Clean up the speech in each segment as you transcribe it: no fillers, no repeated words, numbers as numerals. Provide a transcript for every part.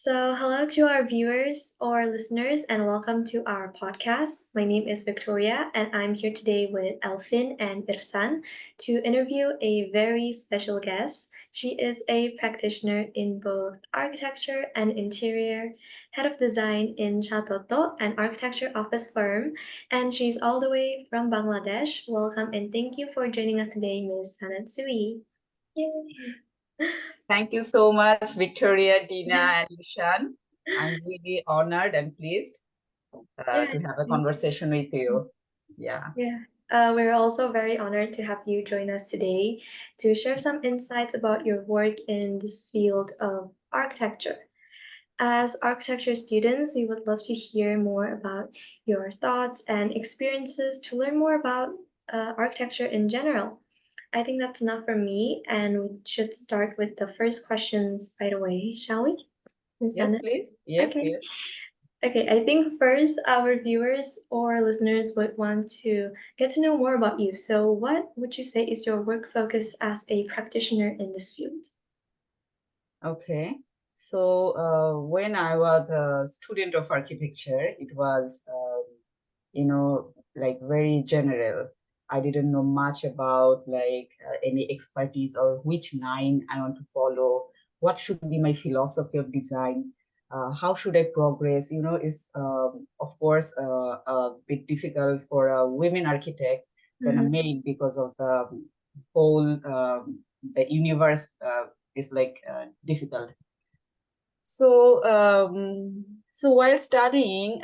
Hello to our viewers or listeners, and welcome to our podcast. My name is Victoria, and I'm here today with Elfin and Irsan to interview a very special guest. She is a practitioner in both architecture and interior, head of design in Chatoto, an architecture office firm, and she's all the way from Bangladesh. Welcome and thank you for joining us today, Ms. Zannat. Yay! Thank you so much, Victoria, Dina, and Ishan. I'm really honored and pleased Yeah, to have a conversation with you. Yeah. Yeah, we're also very honored to have you join us today to share some insights about your work in this field of architecture. As architecture students, we would love to hear more about your thoughts and experiences to learn more about architecture in general. I think that's enough for me, and we should start with the first questions right away, shall we? Ms. Yes, Anna? please. Yes, Okay. yes. Okay, I think first our viewers or listeners would want to get to know more about you. So, what would you say is your work focus as a practitioner in this field? Okay. So when I was a student of architecture, it was, like very general. I didn't know much about any expertise or which line I want to follow. What should be my philosophy of design? How should I progress? It's of course a bit difficult for a women architect than a Mhm. male because of the whole the universe is difficult. So while studying,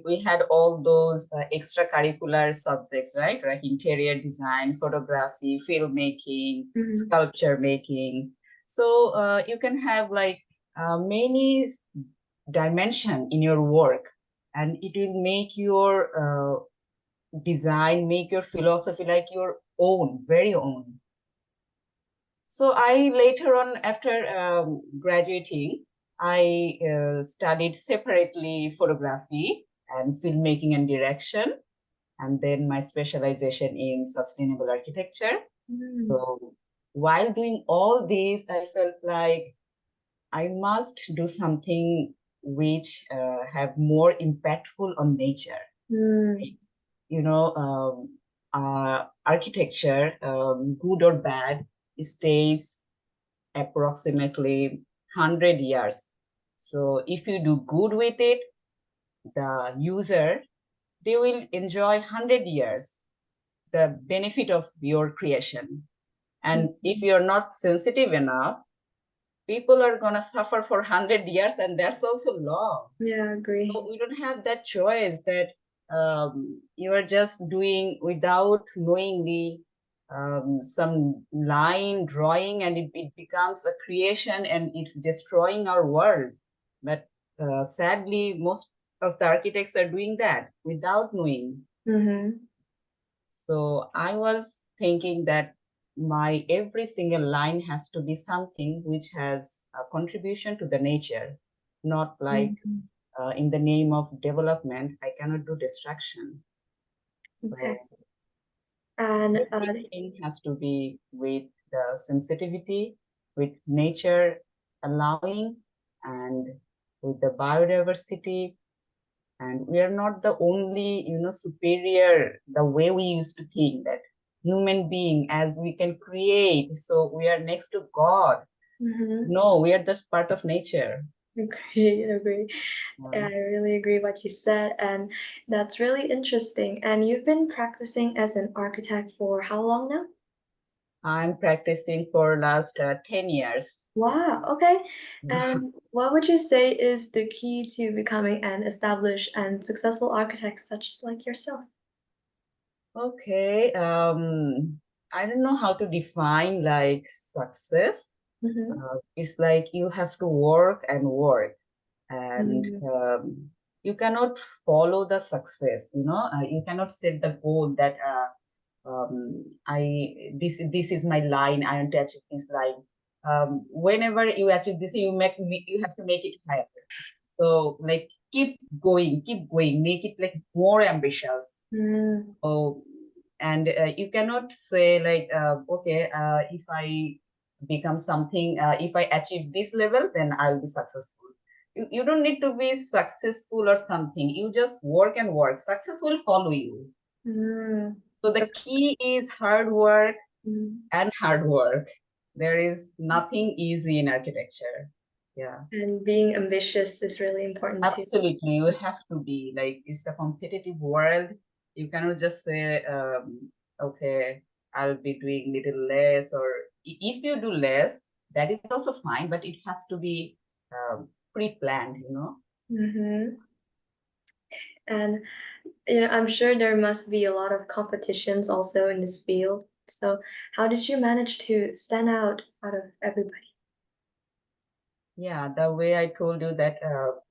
we had all those extracurricular subjects, right? Like interior design, photography, filmmaking, Mhm. sculpture making. So you can have many dimension in your work, and it will make your design, make your philosophy like your own, very own. So I later on, after graduating, I studied separately photography and filmmaking and direction, and then my specialization in sustainable architecture. Mm. So while doing all these, I felt like I must do something which have more impactful on nature. Mm. Architecture, good or bad, stays approximately 100 years. So if you do good with it, the user, they will enjoy 100 years, the benefit of your creation. And if you're not sensitive enough, people are going to suffer for 100 years, and that's also long. Yeah, So agree. we don't have that choice that you are just doing without knowingly some line drawing, and it becomes a creation and it's destroying our world. But sadly, most of the architects are doing that without knowing. Mm-hmm. So I was thinking that my every single line has to be something which has a contribution to the nature, not like Mm-hmm. in the name of development, I cannot do destruction. Okay. So And everything has to be with the sensitivity, with nature allowing, and with the biodiversity. And we are not the only, superior, the way we used to think that human being as we can create. So we are next to God. mm-hmm. No, we are just part of nature. Agree. I really agree what you said, and that's really interesting. And you've been practicing as an architect for how long now? I'm practicing for last 10 years. Wow, okay. And what would you say is the key to becoming an established and successful architect such like yourself? Okay. I don't know how to define like success. Mm-hmm. It's like you have to work and work, and Mm-hmm. you cannot follow the success. You cannot set the goal that this is my line. I want to achieve this line. Whenever you achieve this, you have to make it higher. So like keep going, make it like more ambitious. Mm-hmm. Oh, and you cannot say like, okay, if I become something. If I achieve this level, then I'll be successful. You don't need to be successful or something. You just work and work. Success will follow you. Mm. So the key is hard work Mm. and hard work. There is nothing easy in architecture. Yeah. And being ambitious is really important too. Absolutely, you have to be like, it's a competitive world. You cannot just say, okay, I'll be doing little less, or if you do less, that is also fine, but it has to be pre-planned, you know. Mm-hmm. And I'm sure there must be a lot of competitions also in this field. So, how did you manage to stand out of everybody? Yeah, the way I told you that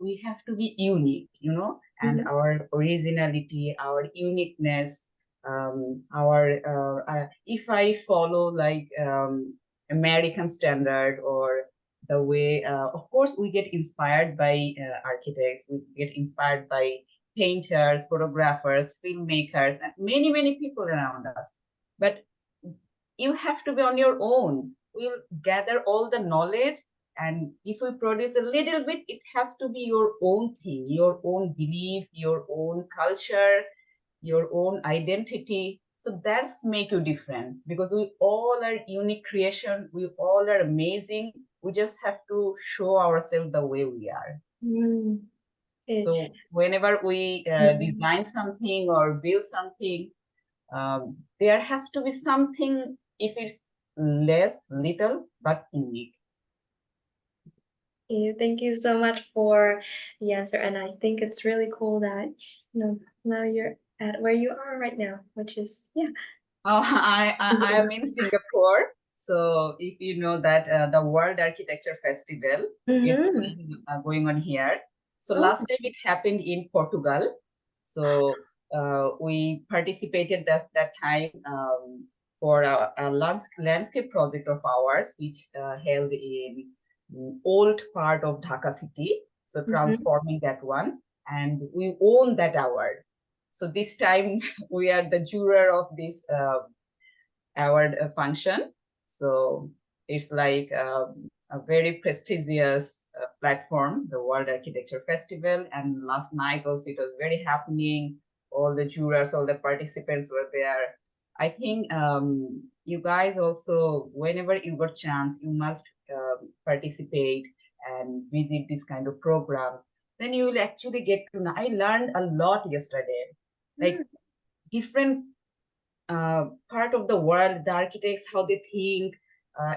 we have to be unique, you know, and Mm-hmm. our originality, our uniqueness, if I follow like American standard, or the way, of course, we get inspired by architects, we get inspired by painters, photographers, filmmakers, and many, many people around us. But you have to be on your own. We'll gather all the knowledge, and if we produce a little bit, it has to be your own thing, your own belief, your own culture, your own identity. So that's make you different, because we all are unique creation, we all are amazing. We just have to show ourselves the way we are. Mm. Okay. So whenever we Mhm. design something or build something, there has to be something, if it's less, little, but unique. Okay, thank you so much for the answer, and I think it's really cool that now you're at where you are right now, which is yeah. Oh, I am in Singapore. So if you know that the World Architecture Festival is Mm-hmm. going on here. So Oh. last time it happened in Portugal. So we participated that time for a landscape project of ours, which held in old part of Dhaka city. So Mm-hmm. transforming that one, and we won that award. So this time we are the juror of this award function. So it's like a very prestigious platform, the World Architecture Festival. And last night also it was very happening. All the jurors, all the participants were there. I think you guys also, whenever you got chance, you must participate and visit this kind of program. Then you will actually get to know. I learned a lot yesterday, like different part of the world, the architects, how they think,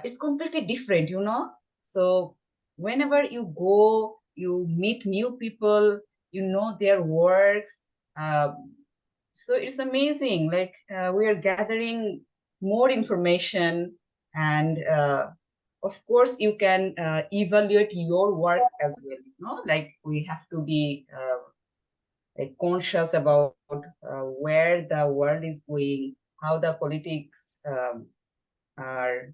it's completely different, you know. So whenever you go, you meet new people, you know their works. So it's amazing. Like we are gathering more information, and of course you can evaluate your work as well. You know, like we have to be like conscious about where the world is going, how the politics are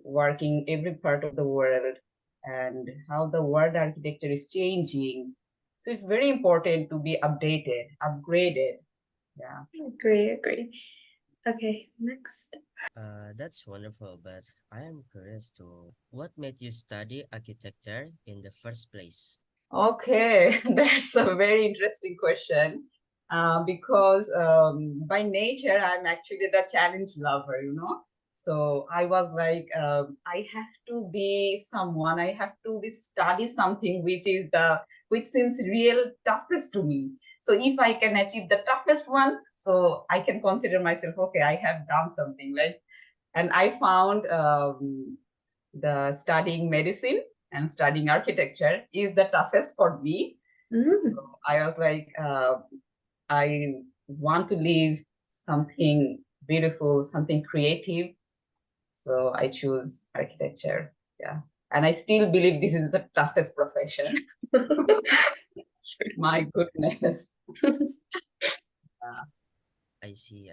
working every part of the world, and how the world architecture is changing. So it's very important to be updated, upgraded. Yeah. Agree. Okay, next. That's wonderful, but I am curious to know what made you study architecture in the first place? Okay, that's a very interesting question. Because by nature, I'm actually the challenge lover, you know. So I was like, I have to be someone, I have to be study something which seems real toughest to me. So if I can achieve the toughest one, so I can consider myself, okay, I have done something. Like, and I found the studying medicine and studying architecture is the toughest for me. Mm. So I was like, I want to live something beautiful, something creative. So I choose architecture. Yeah. And I still believe this is the toughest profession. My goodness. I see.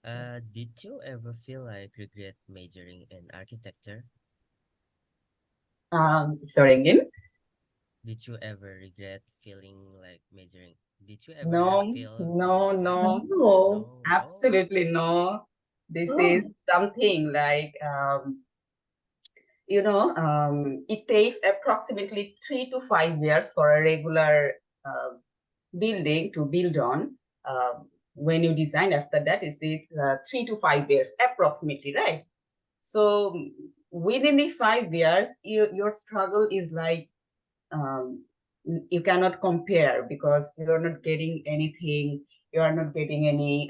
Did you ever feel like regret majoring in architecture? Sorry again. Did you ever regret feeling like majoring? Did you ever No, feel no, no, Oh. no? Oh, absolutely no. This is Oh. something like it takes approximately 3 to 5 years for a regular building to build on. When you design, after that is 3 to 5 years approximately, right? So within the 5 years, your struggle is like, you cannot compare, because you are not getting anything. You are not getting any,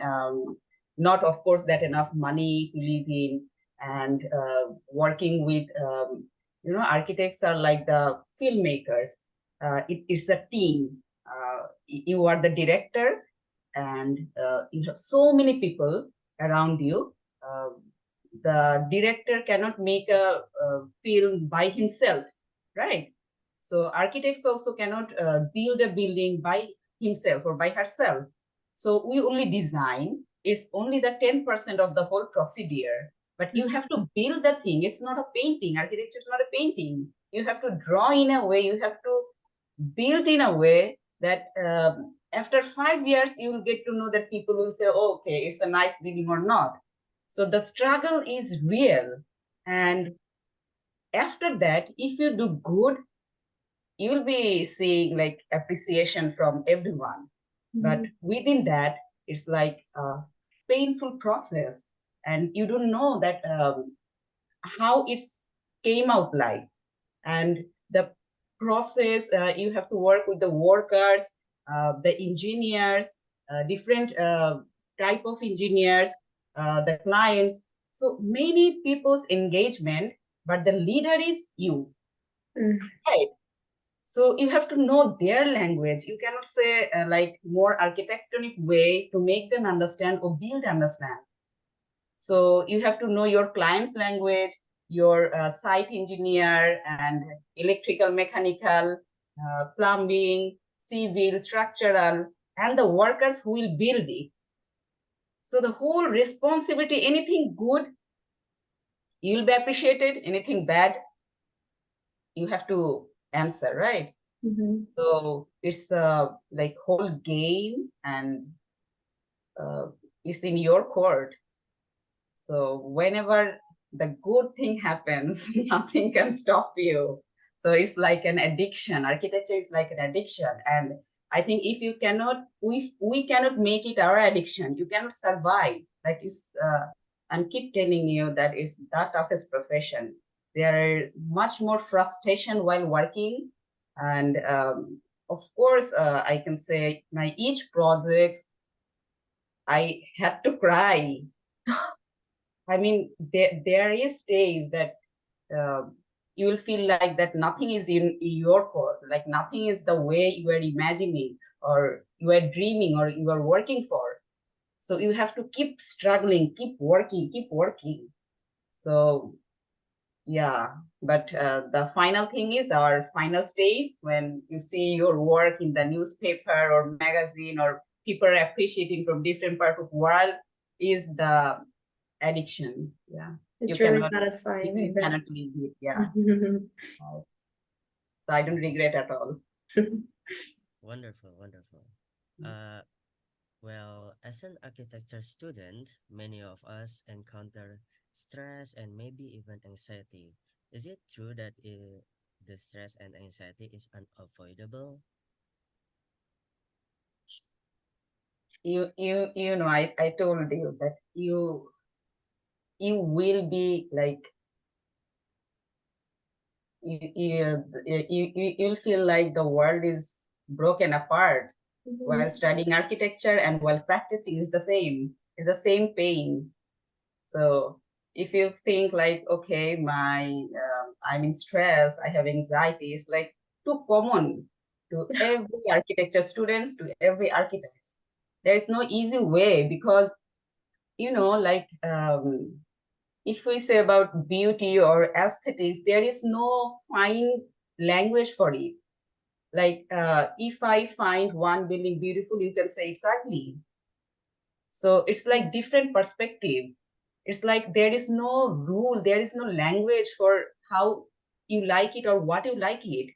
not of course that enough money to live in, and working with, architects are like the filmmakers. It's a team. You are the director, and you have so many people around you. Uh, the director cannot make a film by himself, right? So architects also cannot build a building by himself or by herself. So we only design. It's only the 10% of the whole procedure. But you have to build the thing. It's not a painting. Architecture is not a painting. You have to draw in a way. You have to build in a way that after 5 years, you will get to know that people will say, oh, okay, it's a nice building or not. So the struggle is real. And after that, if you do good, you will be seeing like appreciation from everyone. But within that, it's like a painful process, and you don't know that how it's came out like. And the process, you have to work with the workers, the engineers, different type of engineers, the clients. So many people's engagement, but the leader is you, right? So you have to know their language. You cannot say like more architectonic way to make them understand or build understand. So you have to know your client's language, your site engineer and electrical, mechanical, plumbing, civil, structural, and the workers who will build it. So the whole responsibility, anything good, you'll be appreciated. Anything bad, you have to answer, right? So it's like whole game, and it's in your court. So whenever the good thing happens, nothing can stop you. So it's like an addiction. Architecture is like an addiction. And I think if we cannot make it our addiction, you cannot survive. Like and keep telling you that it's the toughest profession. There is much more frustration while working. And of course, I can say my each project, I had to cry. I mean, there is days that you will feel like that nothing is in your court, like nothing is the way you are imagining or you are dreaming or you are working for. So you have to keep struggling, keep working, keep working. So yeah, but the final thing is our final stage when you see your work in the newspaper or magazine or people appreciating from different part of the world is the addiction. Yeah. It's You really cannot, satisfying. you cannot leave it. Yeah. So I don't regret at all. Wonderful, wonderful. Uh, well, as an architecture student, many of us encounter stress and maybe even anxiety. Is it true that the stress and anxiety is unavoidable? I told you that you will be like you'll feel like the world is broken apart while studying architecture, and while practicing is the same. It's the same pain. So if you think like, okay, I'm in stress, I have anxiety, it's like too common to every architecture students, to every architect. There is no easy way, because like if we say about beauty or aesthetics, there is no fine language for it. Like if I find one building beautiful, you can say it's ugly. So it's like different perspective. It's like there is no rule, there is no language for how you like it or what you like it.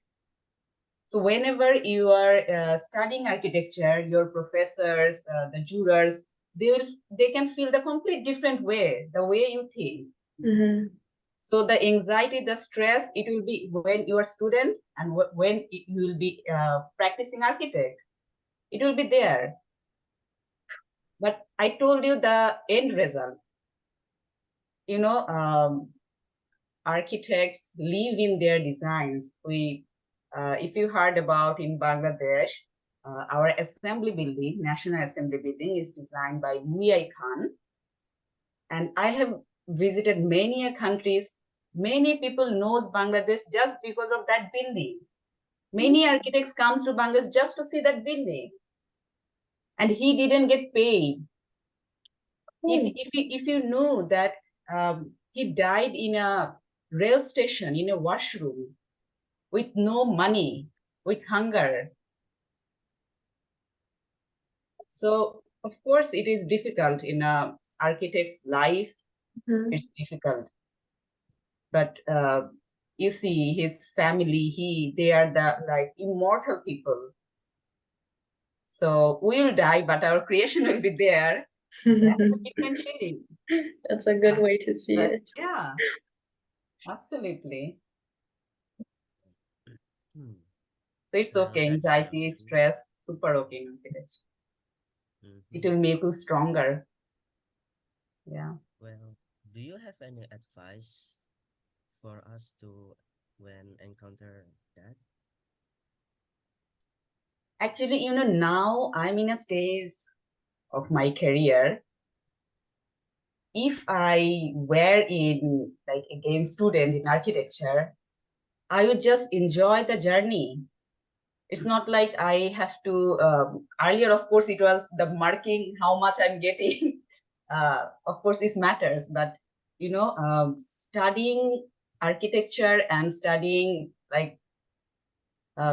So whenever you are studying architecture, your professors, the jurors, they can feel the complete different way, the way you think. So the anxiety, the stress, it will be when you are student and when you will be practicing architect. It will be there. But I told you the end result. Architects live in their designs. If you heard about in Bangladesh, our assembly building, National Assembly Building, is designed by Louis Khan. And I have visited many countries. Many people knows Bangladesh just because of that building. Many architects comes to Bangladesh just to see that building. And he didn't get paid. If you know that he died in a rail station, in a washroom, with no money, with hunger. So of course it is difficult in a architect's life. It's difficult. But you see his family, they are the like immortal people. So we'll die, but our creation will be there. That's a different feeling. That's a good way to see it. Yeah, absolutely. So it's Well, okay. that's Anxiety, something. stress, super okay. It will make you stronger. Yeah. Well, do you have any advice for us to when encounter that? Actually, now I'm in a stage of my career. If I were in like again student in architecture, I would just enjoy the journey. It's not like I have to earlier, of course, it was the marking how much I'm getting. Of course this matters, but studying architecture and studying like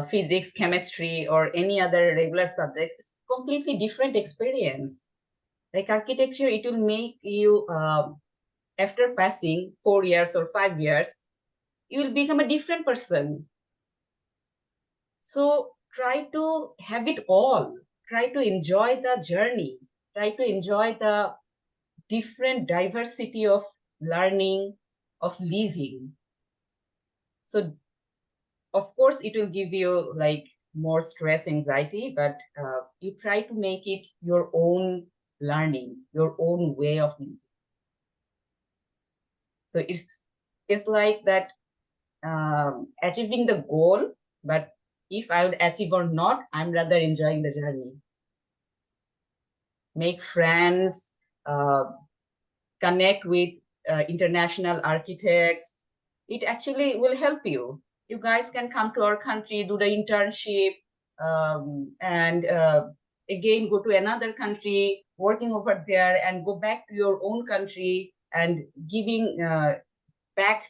physics, chemistry, or any other regular subject is completely different experience. Like architecture, it will make you after passing 4 years or 5 years, you will become a different person. So try to have it all. Try to enjoy the journey. Try to enjoy the different diversity of learning, of living. So of course, it will give you like more stress, anxiety, but you try to make it your own learning, your own way of living. So it's like that achieving the goal, but if I would achieve or not, I'm rather enjoying the journey. Make friends, connect with international architects. It actually will help you. You guys can come to our country, do the internship, and again go to another country, working over there, and go back to your own country and giving back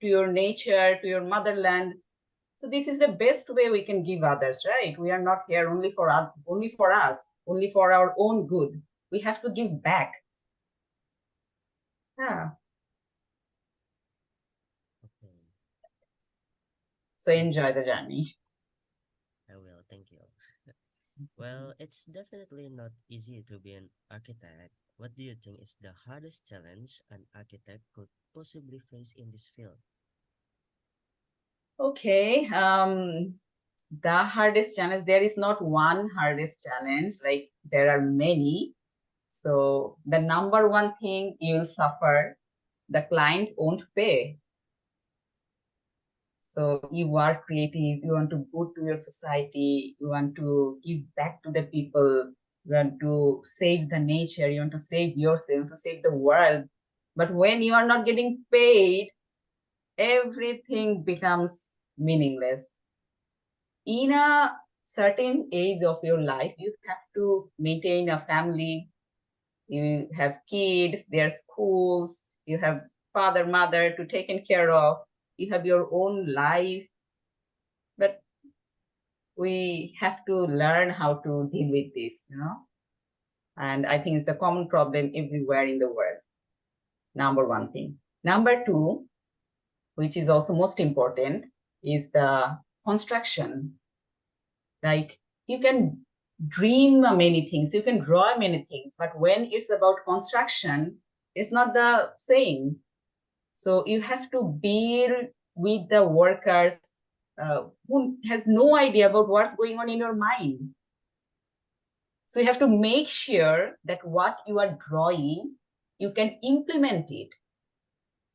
to your nature, to your motherland. So this is the best way we can give others, right? We are not here only for us, only for our own good. We have to give back. Yeah. Okay. So enjoy the journey. I will. Thank you. Well, it's definitely not easy to be an architect. What do you think is the hardest challenge an architect could possibly face in this field? Okay. The hardest challenge, there is not one hardest challenge, like there are many. So the number one thing you'll suffer, the client won't pay. So you are creative, you want to go to your society, you want to give back to the people, you want to save the nature, you want to save yourself, you want to save the world. But when you are not getting paid, everything becomes meaningless. In a certain age of your life, you have to maintain a family, you have kids, their schools, you have father, mother to take care of, you have your own life. But we have to learn how to deal with this. And I think it's a common problem everywhere in the world. Number one thing. Number two, which is also most important, is the construction. Like you can dream many things, you can draw many things, but when it's about construction, it's not the same. So you have to build with the workers who has no idea about what's going on in your mind. So you have to make sure that what you are drawing, you can implement it,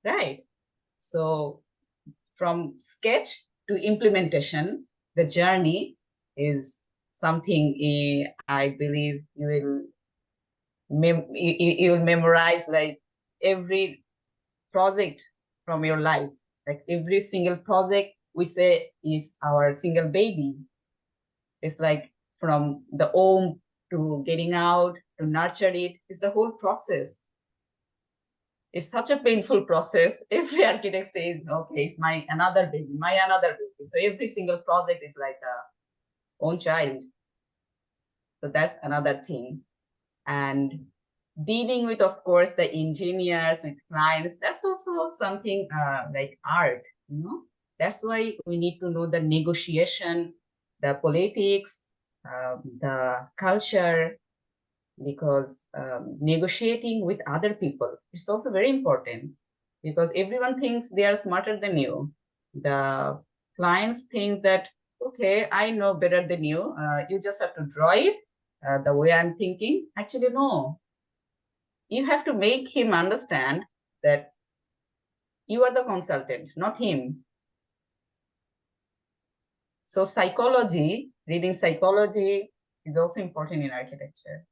right? So from sketch to implementation, the journey is something I believe you will memorize like every project from your life. Like every single project we say is our single baby. It's like from the home to getting out to nurture it. It's the whole process. It's such a painful process. Every architect says, okay, it's my another baby. So every single project is like a own child. So that's another thing. And dealing with, of course, the engineers, with clients, that's also something like art, you know. That's why we need to know the negotiation, the politics, the culture, because negotiating with other people is also very important, because everyone thinks they are smarter than you. The clients think that, okay, I know better than you. You just have to draw it the way I'm thinking. Actually, no. You have to make him understand that you are the consultant, not him. So psychology, reading psychology is also important in architecture.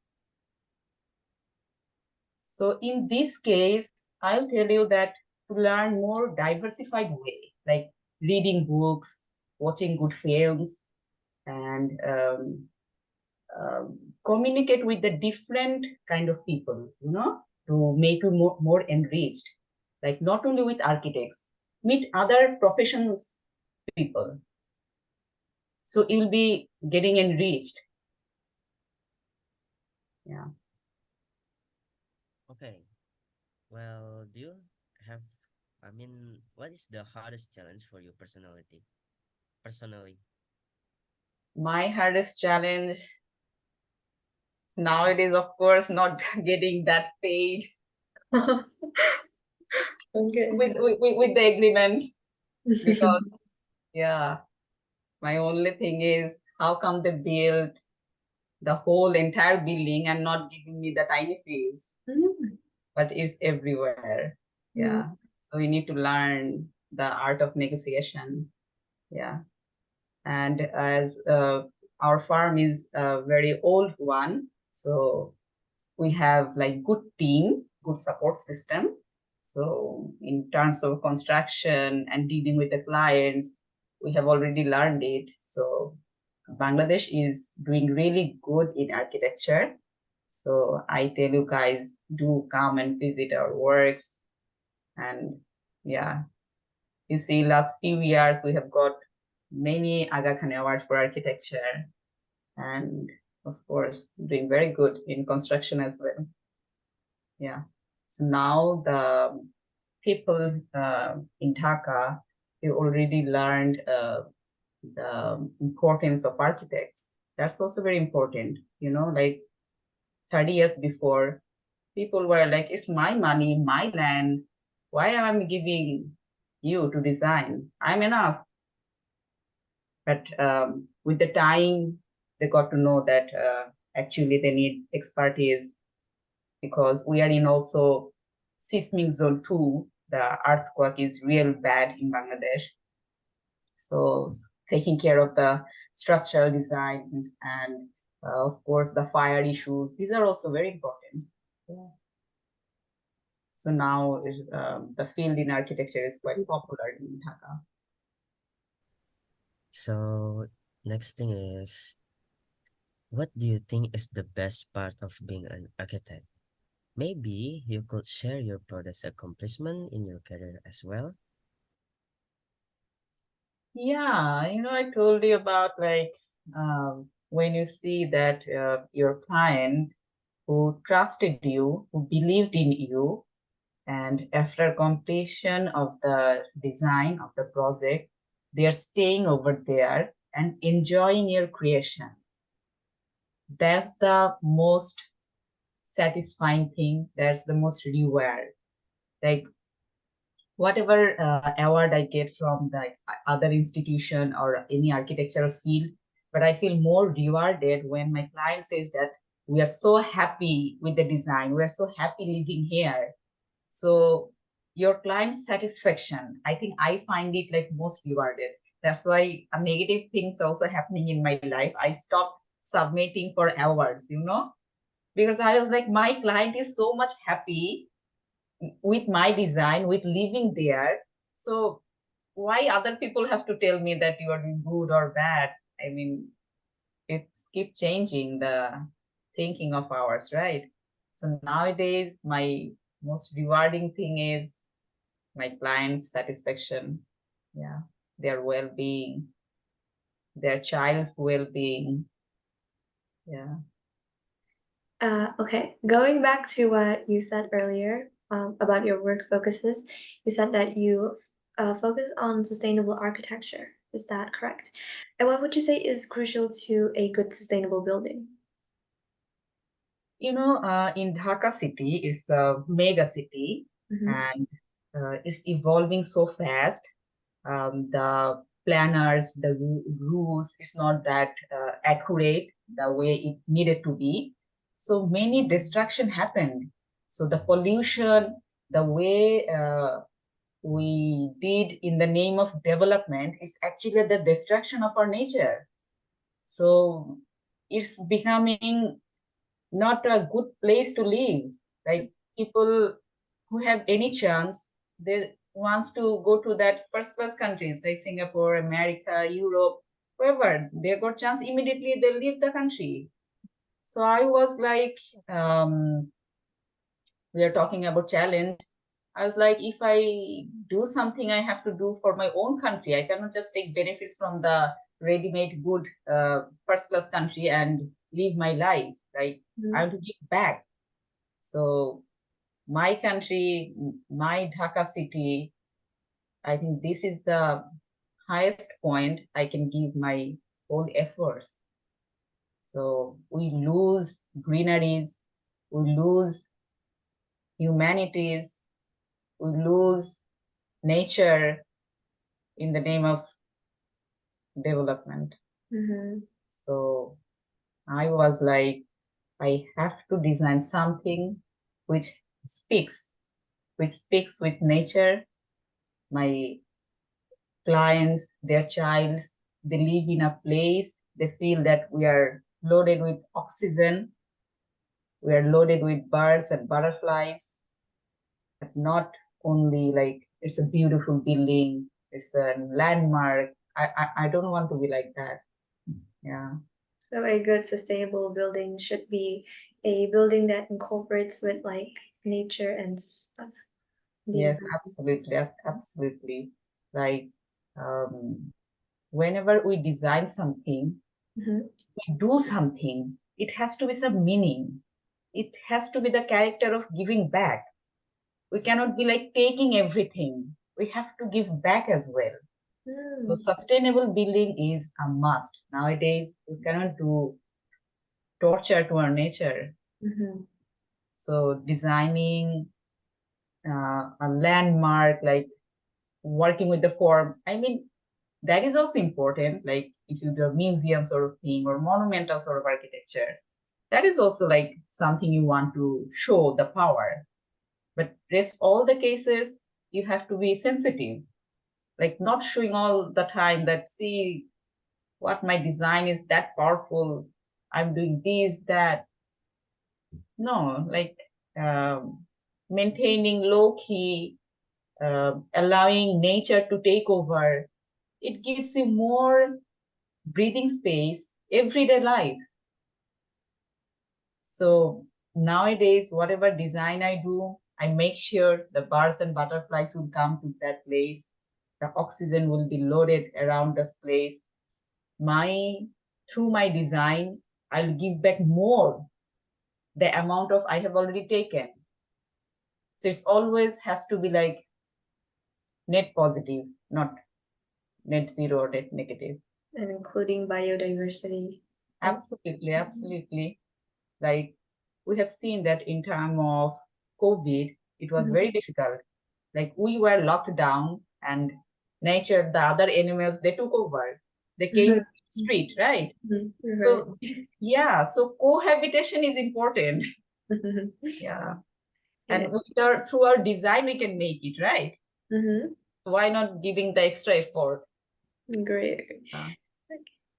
So in this case, I'll tell you that to learn more diversified way, like reading books, watching good films, and communicate with the different kind of people, you know, to make you more enriched. Like not only with architects, meet other professions people. So you'll be getting enriched. Yeah. Okay. Well, do you have, what is the hardest challenge for you personally? My hardest challenge nowadays, of course, not getting that paid Okay. with the agreement, because yeah, my only thing is how come they build the whole entire building and not giving me the tiny fees, but it's everywhere. Yeah. So we need to learn the art of negotiation. Yeah. And as our farm is a very old one, so we have like good team, good support system. So in terms of construction and dealing with the clients, we have already learned it. So Bangladesh is doing really good in architecture. So I tell you guys, do come and visit our works. And yeah, you see, last few years we have got many Aga Khan awards for architecture, and of course doing very good in construction as well. Yeah. So now the people in Dhaka, they already learned the importance of architects. That's also very important. You know, like 30 years before, people were like, it's my money, my land. Why am I giving you to design? I'm enough. But with the time, they got to know that actually they need expertise, because we are in also seismic zone 2. The earthquake is real bad in Bangladesh. So taking care of the structural designs and of course the fire issues, these are also very important. Yeah. So now the field in architecture is quite popular in Dhaka. So, next thing is, what do you think is the best part of being an architect? Maybe you could share your proudest accomplishment in your career as well. Yeah, you know, I told you about like when you see that your client who trusted you, who believed in you, and after completion of the design of the project, they are staying over there and enjoying your creation. That's the most satisfying thing. That's the most reward. Like whatever award I get from the other institution or any architectural field, but I feel more rewarded when my client says that we are so happy with the design, we are so happy living here. So your client's satisfaction, I think I find it like most rewarded. That's why a negative things also happening in my life. I stopped submitting for awards, because I was like, my client is so much happy with my design, with living there. So why other people have to tell me that you are doing good or bad? I mean, it's keep changing the thinking of ours, right? So nowadays, my most rewarding thing is my clients' satisfaction. Yeah, their well-being, their child's well-being. Yeah. Okay, going back to what you said earlier about your work focuses, you said that you focus on sustainable architecture. Is that correct? And what would you say is crucial to a good sustainable building? In Dhaka city, it's a mega city, and it's evolving so fast. The planners, the rules, it's not that accurate the way it needed to be. So many destruction happened. So the pollution, the way we did in the name of development, is actually the destruction of our nature. So it's becoming not a good place to live. Like people who have any chance, they wants to go to that first class countries like Singapore, America, Europe, wherever they got chance, immediately they leave the country. So I was like, we are talking about challenge. I was like, if I do something, I have to do for my own country. I cannot just take benefits from the ready-made good first class country and live my life. Right? I have to give back. So my country, my Dhaka city, I think this is the highest point I can give my whole efforts. So we lose greeneries, we lose humanities, we lose nature in the name of development. So I was like, I have to design something which speaks with nature. My clients, their childs, they live in a place, they feel that we are loaded with oxygen, we are loaded with birds and butterflies, but not only like it's a beautiful building, it's a landmark. I don't want to be like that. Yeah. So a good sustainable building should be a building that incorporates with like nature and stuff. Yes, absolutely, absolutely. Like whenever we design something, we do something, it has to be some meaning. It has to be the character of giving back. We cannot be like taking everything. We have to give back as well. So sustainable building is a must. Nowadays, we cannot do torture to our nature. So designing a landmark, like working with the form, I mean, that is also important. Like if you do a museum sort of thing or monumental sort of architecture, that is also like something you want to show the power. But rest all the cases, you have to be sensitive, like not showing all the time that, see what my design is that powerful, I'm doing this, that. No, like maintaining low key, allowing nature to take over. It gives you more breathing space, everyday life. So nowadays, whatever design I do, I make sure the birds and butterflies will come to that place. The oxygen will be loaded around this place. Through my design, I'll give back more the amount of I have already taken. So it's always has to be like net positive, not net zero or net negative. And including biodiversity. Absolutely, absolutely. Like we have seen that in time of COVID, it was very difficult. Like we were locked down and nature, the other animals, they took over. They came to the street, right? Right. So yeah, so cohabitation is important. Yeah. And Yeah. through our design, we can make it, right? Mm-hmm. Why not giving the extra effort? Great. Uh,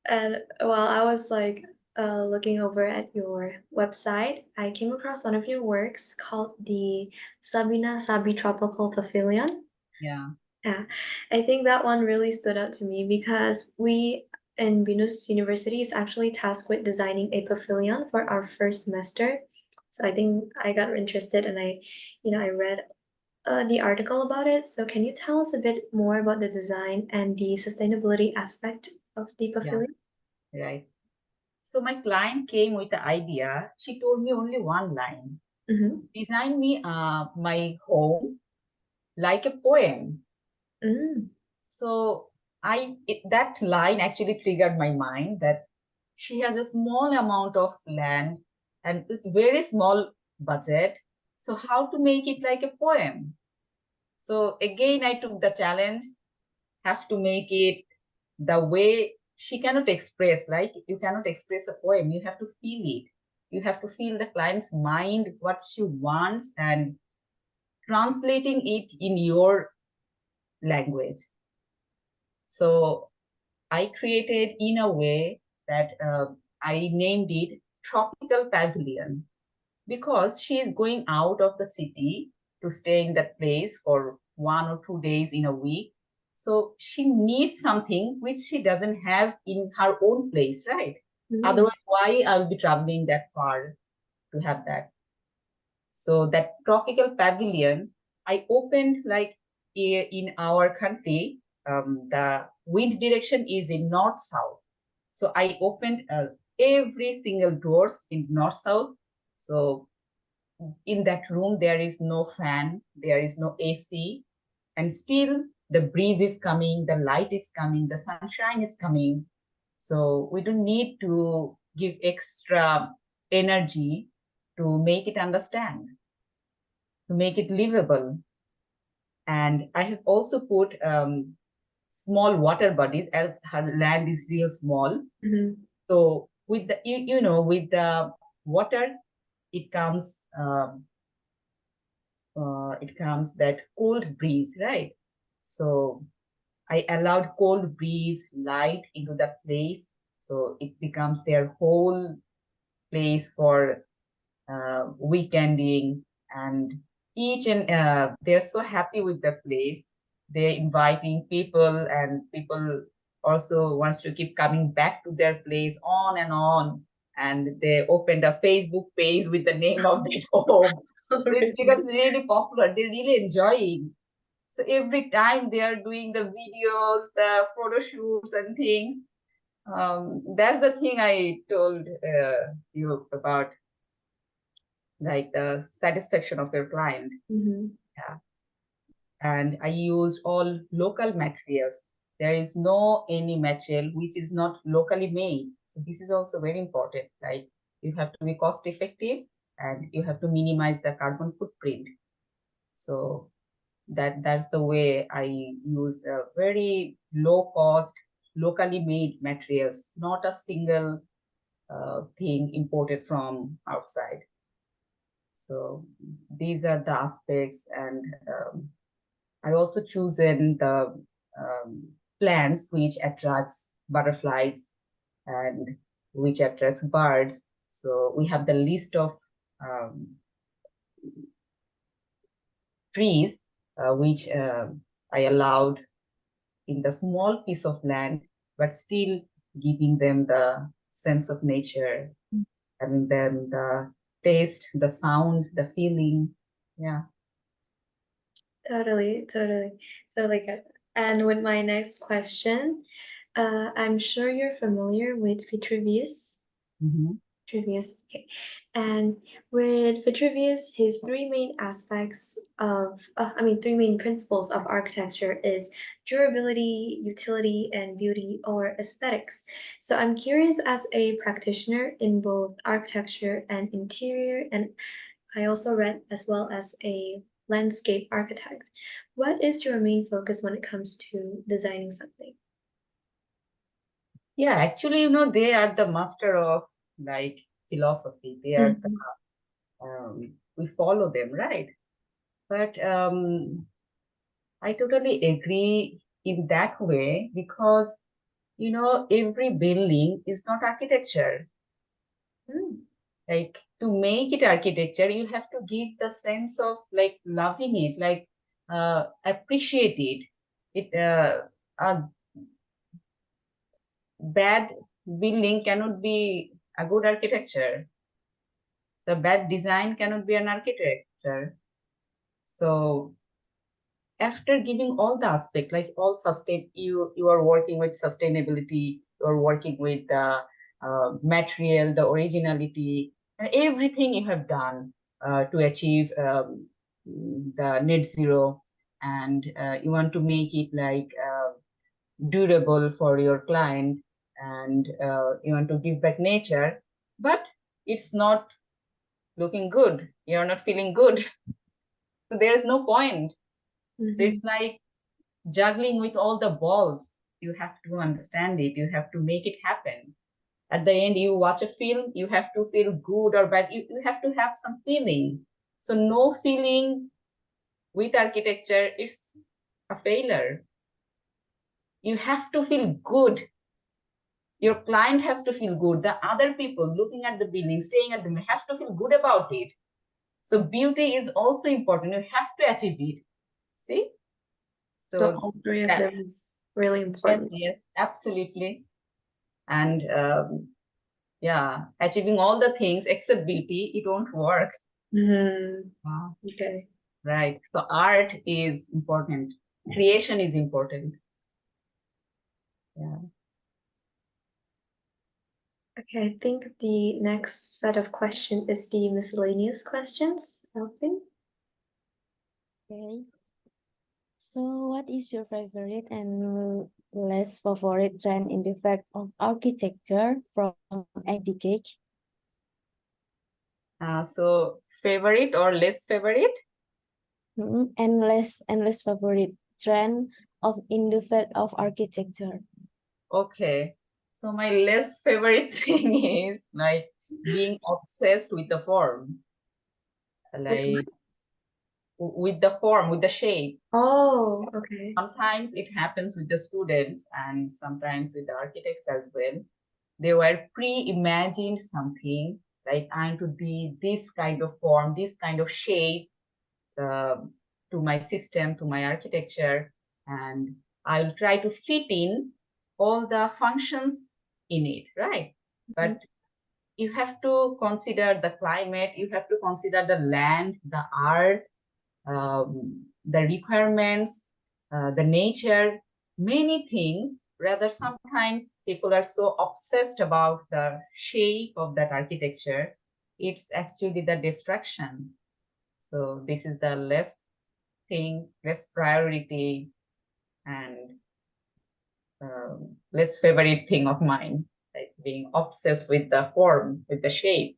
And while I was like looking over at your website, I came across one of your works called the Sabina Sabi Tropical Pavilion. yeah. Yeah, I think that one really stood out to me because we in BINUS University is actually tasked with designing a pavilion for our first semester. So I think I got interested and I read the article about it. So can you tell us a bit more about the design and the sustainability aspect of the Yeah, pavilion? right. So my client came with the idea. She told me only one line. Mm-hmm. Design me my home like a poem. Mm. So that line actually triggered my mind that she has a small amount of land and with very small budget. So how to make it like a poem? So again, I took the challenge, have to make it the way she cannot express. Like you cannot express a poem, you have to feel it. You have to feel the client's mind, what she wants, and translating it in your language. So I created in a way that I named it Tropical Pavilion because she is going out of the city to stay in that place for 1 or 2 days in a week. So she needs something which she doesn't have in her own place, right? Mm. Otherwise, why I'll be traveling that far to have that? So that tropical pavilion, I opened like in our country, the wind direction is in north south. So I opened every single doors in north south. So in that room there is no fan, there is no AC, and still the breeze is coming, the light is coming, the sunshine is coming. So we don't need to give extra energy to make it understand, to make it livable. And I have also put small water bodies, else her land is real small. Mm-hmm. So with the with the water, it comes that cold breeze, right? So I allowed cold breeze, light into that place, so it becomes their whole place for weekending, and each and they're so happy with the place. They're inviting people, and people also wants to keep coming back to their place on and on. And they opened a Facebook page with the name of their home. So it becomes really popular. They're really enjoying. So every time they are doing the videos, the photo shoots and things. That's the thing I told you about, like the satisfaction of your client. Mm-hmm. Yeah. And I used all local materials. There is no any material which is not locally made. So this is also very important. Like you have to be cost effective and you have to minimize the carbon footprint. So that's the way I use the very low cost, locally made materials, not a single thing imported from outside. So these are the aspects, and I also chosen the plants which attracts butterflies and which attracts birds. So we have the list of um, trees which I allowed in the small piece of land, but still giving them the sense of nature, and then the taste, the sound, the feeling. Yeah. Totally, totally, totally good. And with my next question, I'm sure you're familiar with Vitruvius. Mm-hmm. Vitruvius, okay. And with Vitruvius, his three main aspects of, three main principles of architecture is durability, utility, and beauty or aesthetics. So I'm curious, as a practitioner in both architecture and interior, and I also read as well as a landscape architect. What is your main focus when it comes to designing something? Yeah, actually, they are the master of like philosophy. They are we follow them, right? But I totally agree in that way because every building is not architecture. Like to make it architecture, you have to give the sense of like loving it, like appreciate it. A bad building cannot be a good architecture. So bad design cannot be an architecture. So after giving all the aspect, like all you are working with sustainability, you are working with the material, the originality, and everything you have done to achieve the net zero, and you want to make it like durable for your client, and you want to give back nature, but it's not looking good. You're not feeling good. So there is no point. So it's like juggling with all the balls. You have to understand it. You have to make it happen. At the end, you watch a film, you have to feel good or bad. You have to have some feeling. So no feeling with architecture is a failure. You have to feel good. Your client has to feel good. The other people looking at the building, staying at the building, has to feel good about it. So beauty is also important. You have to achieve it. See? So all three of them is really important. Yes, absolutely. And yeah, achieving all the things except beauty, it won't work. Okay. Right. So art is important. Creation is important. Yeah. Okay, I think the next set of questions is the miscellaneous questions. Elfin? Okay. So, what is your favorite and less favorite trend in the field of architecture from a decade? So favorite or less favorite? And less favorite trend of in the field of architecture. Okay. So my less favorite thing is like being obsessed with the form. Like with the form, with the shape. Oh, okay. Sometimes it happens with the students and sometimes with the architects as well. They were pre-imagined something like I'm to be this kind of form, this kind of shape to my system, to my architecture, and I'll try to fit in all the functions in it, right? But you have to consider the climate, you have to consider the land, the art, the requirements, the nature, many things. Rather, sometimes people are so obsessed about the shape of that architecture, it's actually the distraction. So this is the less priority, and less favorite thing of mine, like being obsessed with the form, with the shape.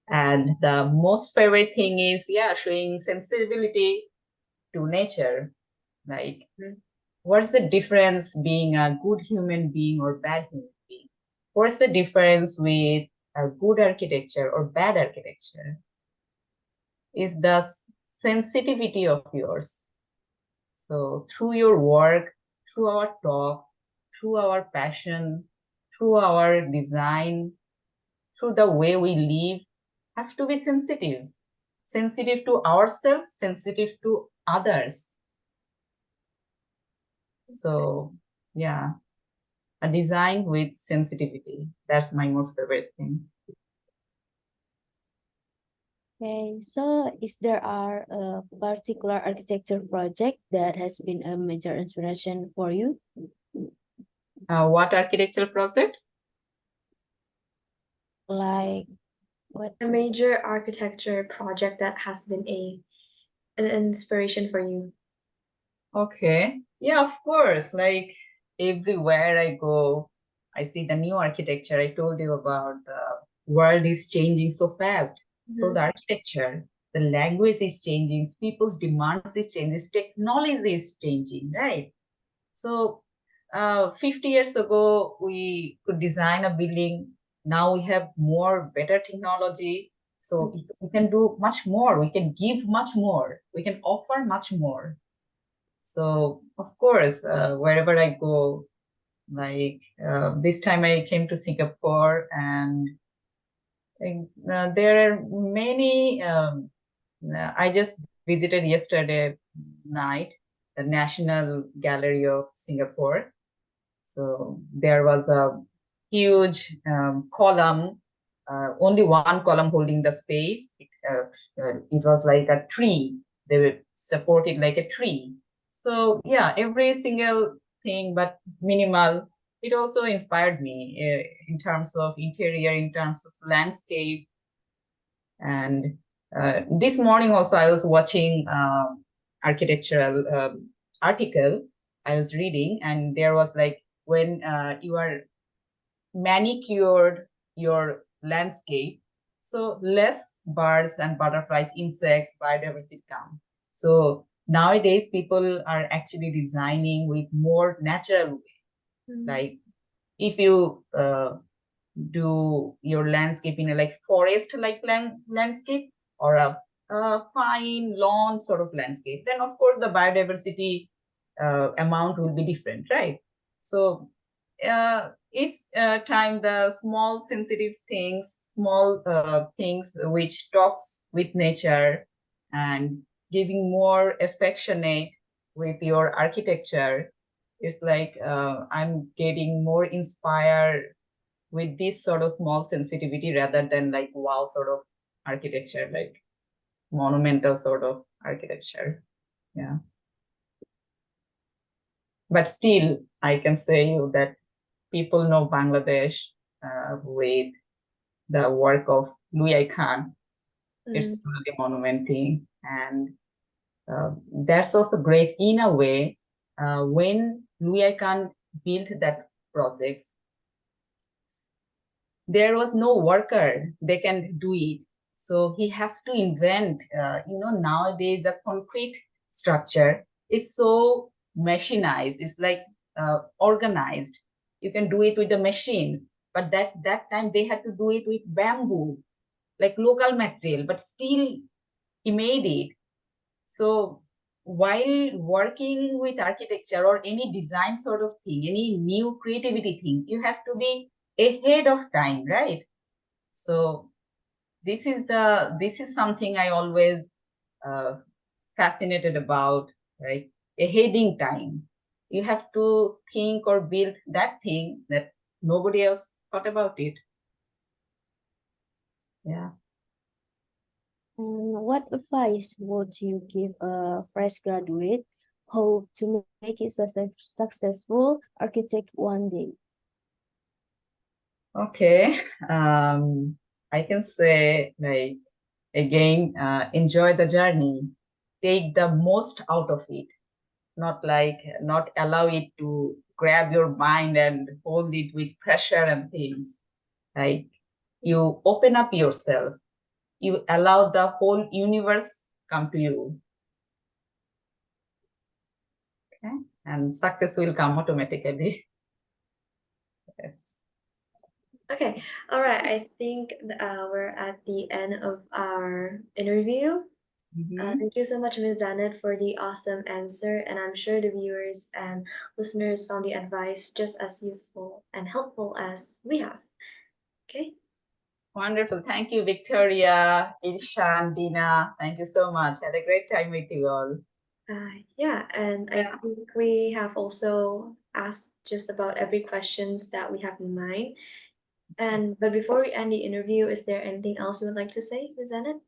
And the most favorite thing is, yeah, showing sensibility to nature. Like, what's the difference being a good human being or bad human being? What's the difference with a good architecture or bad architecture? Is the sensitivity of yours. So through your work, through our talk, through our passion, through our design, through the way we live, have to be sensitive. Sensitive to ourselves, sensitive to others. So yeah, a design with sensitivity. That's my most favorite thing. Okay, so is there are a particular architecture project that has been a major inspiration for you? What architectural project? Like what? A major architecture project that has been an inspiration for you. Okay. Yeah, of course. Like everywhere I go, I see the new architecture. I told you about the world is changing so fast. So the architecture, the language is changing, people's demands is changing, technology is changing, right? So 50 years ago, we could design a building. Now we have more better technology. So we can do much more. We can give much more. We can offer much more. So of course, wherever I go, like this time I came to Singapore, and there are many. I just visited yesterday night the National Gallery of Singapore. So there was a huge column, only one column holding the space. It was like a tree. They were supported like a tree. So yeah, every single thing, but minimal. It also inspired me in terms of interior, in terms of landscape. And this morning also I was watching architectural article I was reading, and there was like, when you are manicured your landscape, so less birds and butterflies, insects, biodiversity come. So nowadays people are actually designing with more natural way. Like if you do your landscape in a like forest like landscape, or a fine lawn sort of landscape, then of course the biodiversity amount will be different, right? So it's time the small sensitive things, small things which talks with nature and giving more affectionate with your architecture. It's like I'm getting more inspired with this sort of small sensitivity rather than like wow sort of architecture, like monumental sort of architecture. Yeah. But still, I can say you that people know Bangladesh with the work of Louis Khan. It's really monumenting, and that's also great in a way. When Louis Khan built that project, there was no worker they can do it, so he has to invent. Nowadays the concrete structure is so machinized, it's like organized. You can do it with the machines, but that time they had to do it with bamboo, like local material, but still he made it. So while working with architecture or any design sort of thing, any new creativity thing, you have to be ahead of time, right? So this is something I always uh, fascinated about, like aheading time. You have to think or build that thing that nobody else thought about it. Yeah. And what advice would you give a fresh graduate hope to make it a successful architect one day? Okay. I can say, like, again, enjoy the journey, take the most out of it, not allow it to grab your mind and hold it with pressure and things. Like, you open up yourself, you allow the whole universe come to you. Okay, and success will come automatically. Yes. Okay, all right. I think we're at the end of our interview. Thank you so much, Ms. Zannat, for the awesome answer, and I'm sure the viewers and listeners found the advice just as useful and helpful as we have. Okay. Wonderful. Thank you, Victoria, Irshan, Dina. Thank you so much. Had a great time with you all. Yeah, and I think we have also asked just about every questions that we have in mind. But before we end the interview, is there anything else you would like to say, Ms. Zannat?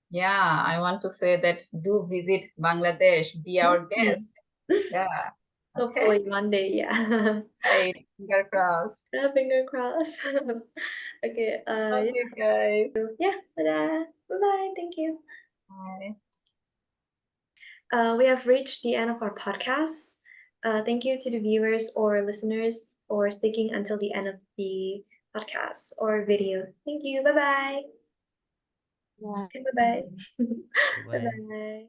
Yeah, I want to say that do visit Bangladesh, be our guest. Yeah. Okay. Hopefully one day, yeah. Right. Finger crossed. Finger crossed. Okay, Okay, guys. yeah, bye-bye, thank you. Bye. We have reached the end of our podcast. Thank you to the viewers or listeners for sticking until the end of the podcast or video. Thank you. Bye bye. Bye. Okay, bye-bye. Bye bye. Bye-bye.